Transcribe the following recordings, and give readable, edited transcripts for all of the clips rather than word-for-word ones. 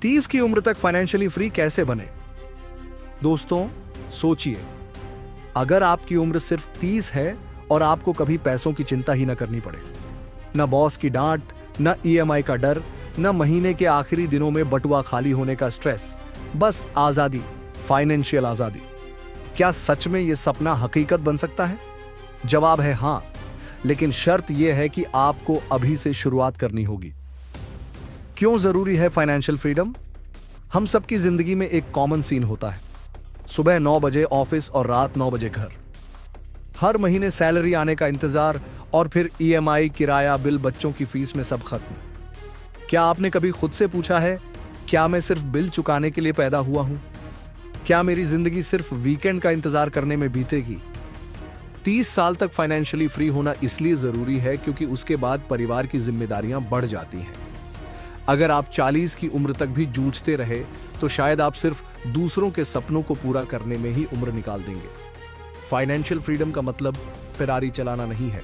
30 की उम्र तक फाइनेंशियली फ्री कैसे बने? दोस्तों, सोचिए, अगर आपकी उम्र सिर्फ 30 है और आपको कभी पैसों की चिंता ही न करनी पड़े, न बॉस की डांट, न ईएमआई का डर, न महीने के आखिरी दिनों में बटुआ खाली होने का स्ट्रेस, बस आजादी, फाइनेंशियल आजादी। क्या सच में यह सपना हकीकत बन सकता है? जवाब है हाँ, लेकिन शर्त यह है कि आपको अभी से शुरुआत करनी होगी। क्यों जरूरी है फाइनेंशियल फ्रीडम? हम सबकी जिंदगी में एक कॉमन सीन होता है, सुबह 9 बजे ऑफिस और रात 9 बजे घर। हर महीने सैलरी आने का इंतजार और फिर ईएमआई, किराया, बिल, बच्चों की फीस में सब खत्म। क्या आपने कभी खुद से पूछा है, क्या मैं सिर्फ बिल चुकाने के लिए पैदा हुआ हूं? क्या मेरी जिंदगी सिर्फ वीकेंड का इंतजार करने में बीतेगी? 30 साल तक फाइनेंशियली फ्री होना इसलिए जरूरी है क्योंकि उसके बाद परिवार की जिम्मेदारियां बढ़ जाती हैं। अगर आप 40 की उम्र तक भी जूझते रहे तो शायद आप सिर्फ दूसरों के सपनों को पूरा करने में ही उम्र निकाल देंगे। फाइनेंशियल फ्रीडम का मतलब फेरारी चलाना नहीं है।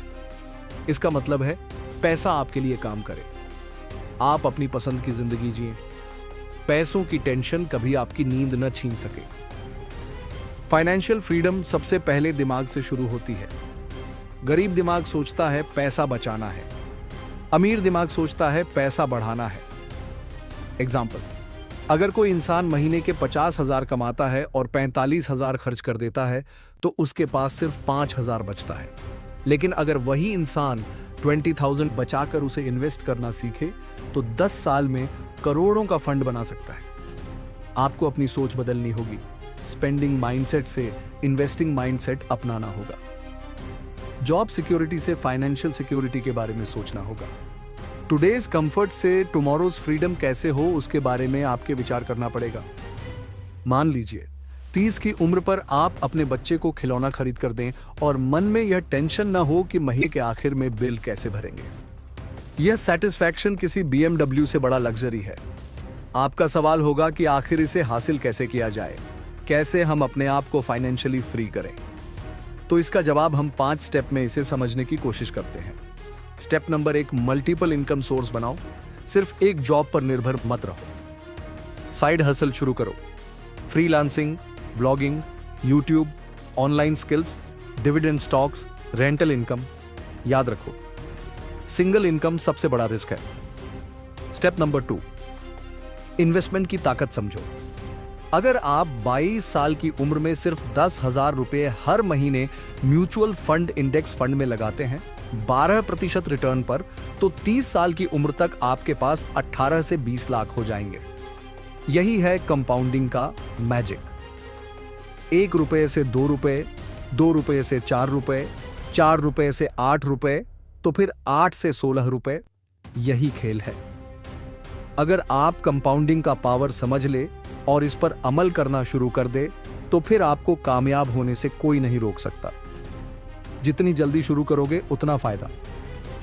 इसका मतलब है पैसा आपके लिए काम करे, आप अपनी पसंद की जिंदगी जिए, पैसों की टेंशन कभी आपकी नींद न छीन सके। फाइनेंशियल फ्रीडम सबसे पहले दिमाग से शुरू होती है। गरीब दिमाग सोचता है पैसा बचाना है, अमीर दिमाग सोचता है पैसा बढ़ाना है। एग्जाम्पल, अगर कोई इंसान महीने के 50,000 कमाता है और 45,000 खर्च कर देता है तो उसके पास सिर्फ 5,000 बचता है। लेकिन अगर वही इंसान 20,000 बचाकर उसे इन्वेस्ट करना सीखे तो 10 साल में करोड़ों का फंड बना सकता है। आपको अपनी सोच बदलनी होगी, स्पेंडिंग माइंडसेट से इन्वेस्टिंग माइंडसेट अपनाना होगा। जॉब सिक्योरिटी से फाइनेंशियल सिक्योरिटी के बारे में सोचना होगा। टुडेज कंफर्ट से टुमारोज फ्रीडम कैसे हो उसके बारे में आपके विचार करना पड़ेगा। मान लीजिए 30 की उम्र पर आप अपने बच्चे को खिलौना खरीद कर दें और मन में यह टेंशन ना हो कि महीने के आखिर में बिल कैसे भरेंगे। यह सेटिस्फैक्शन किसी BMW से बड़ा लग्जरी है। आपका सवाल होगा कि आखिर इसे हासिल कैसे किया जाए, कैसे हम अपने आप को फाइनेंशियली फ्री करें। तो इसका जवाब हम 5 स्टेप में इसे समझने की कोशिश करते हैं। Step number 1, multiple income source बनाओ। सिर्फ एक जॉब पर निर्भर मत रहो। साइड हसल शुरू करो। Freelancing, blogging, YouTube, online skills, dividend stocks, rental income. याद रखो, सिंगल इनकम सबसे बड़ा रिस्क है। स्टेप नंबर 2, इन्वेस्टमेंट की ताकत समझो। अगर आप 22 साल की उम्र में सिर्फ 10,000 रुपए हर महीने म्यूचुअल फंड इंडेक्स फंड में लगाते हैं 12% रिटर्न पर, तो 30 साल की उम्र तक आपके पास 18 से 20 लाख हो जाएंगे। यही है कंपाउंडिंग का मैजिक। 1 रुपए से 2 रुपए, 2 रुपए से 4 रुपए, 4 रुपए से 8 रुपए, तो फिर 8 से 16 रुपए। यही खेल है। अगर आप कंपाउंडिंग का पावर समझ ले और इस पर अमल करना शुरू कर दे तो फिर आपको कामयाब होने से कोई नहीं रोक सकता। जितनी जल्दी शुरू करोगे उतना फायदा।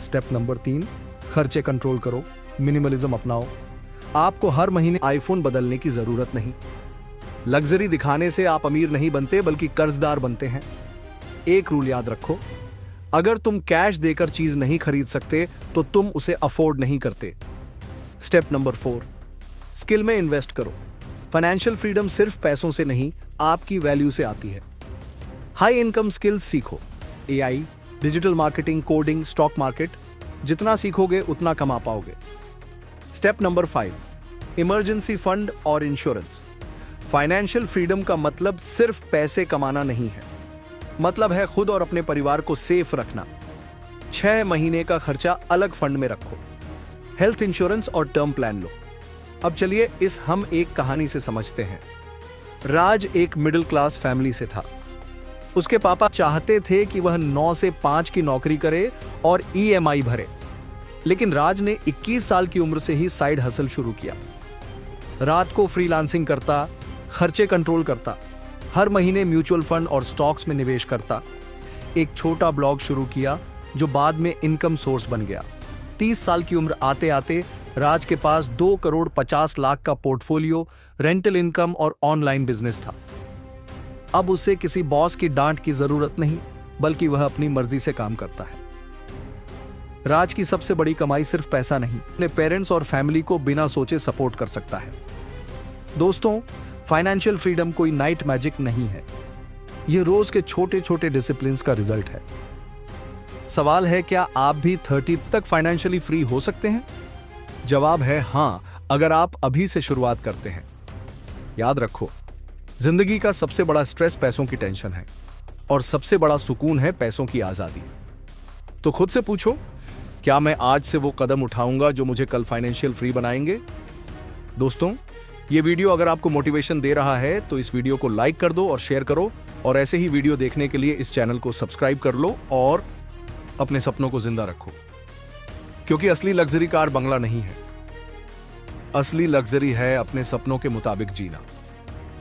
स्टेप नंबर 3, खर्चे कंट्रोल करो, मिनिमलिज्म अपनाओ। आपको हर महीने आईफोन बदलने की जरूरत नहीं। लग्जरी दिखाने से आप अमीर नहीं बनते बल्कि कर्जदार बनते हैं। एक रूल याद रखो, अगर तुम कैश देकर चीज नहीं खरीद सकते तो तुम उसे अफोर्ड नहीं करते। स्टेप नंबर 4, स्किल में इन्वेस्ट करो। फाइनेंशियल फ्रीडम सिर्फ पैसों से नहीं, आपकी वैल्यू से आती है। हाई इनकम स्किल्स सीखो, AI, digital marketing, coding, stock market. जितना सीखोगे उतना कमा पाओगे। स्टेप नंबर 5, इमरजेंसी फंड और इंश्योरेंस। फाइनेंशियल फ्रीडम का मतलब सिर्फ पैसे कमाना नहीं है, मतलब है खुद और अपने परिवार को सेफ रखना। 6 महीने का खर्चा अलग फंड में रखो। हेल्थ इंश्योरेंस और टर्म प्लान लो। अब चलिए हम एक कहानी से समझते हैं। राज एक मिडिल क्लास फैमिली से था। उसके पापा चाहते थे कि वह 9 से 5 की नौकरी करे और EMI भरे, लेकिन राज ने 21 साल की उम्र से ही साइड हसल शुरू किया। रात को फ्रीलांसिंग करता, खर्चे कंट्रोल करता, हर महीने म्यूचुअल फंड और स्टॉक्स में निवेश करता। एक छोटा ब्लॉग शुरू किया जो बाद में इनकम सोर्स बन गया। 30 साल की उम्र आते आते राज के पास 2 करोड़ 50 लाख का पोर्टफोलियो, रेंटल इनकम और ऑनलाइन बिजनेस था। अब उसे किसी बॉस की डांट की जरूरत नहीं, बल्कि वह अपनी मर्जी से काम करता है। राज की सबसे बड़ी कमाई सिर्फ पैसा नहीं, अपने पेरेंट्स और फैमिली को बिना सोचे सपोर्ट कर सकता है। दोस्तों, फाइनेंशियल फ्रीडम कोई नाइट मैजिक नहीं है, यह रोज के छोटे छोटे डिसिप्लिन्स का रिजल्ट है। सवाल है, क्या आप भी 30 तक फाइनेंशियली फ्री हो सकते हैं? जवाब है हां, अगर आप अभी से शुरुआत करते हैं। याद रखो, जिंदगी का सबसे बड़ा स्ट्रेस पैसों की टेंशन है और सबसे बड़ा सुकून है पैसों की आजादी। तो खुद से पूछो, क्या मैं आज से वो कदम उठाऊंगा जो मुझे कल फाइनेंशियल फ्री बनाएंगे? दोस्तों, ये वीडियो अगर आपको मोटिवेशन दे रहा है तो इस वीडियो को लाइक कर दो और शेयर करो, और ऐसे ही वीडियो देखने के लिए इस चैनल को सब्सक्राइब कर लो और अपने सपनों को जिंदा रखो। क्योंकि असली लग्जरी कार बंगला नहीं है, असली लग्जरी है अपने सपनों के मुताबिक जीना।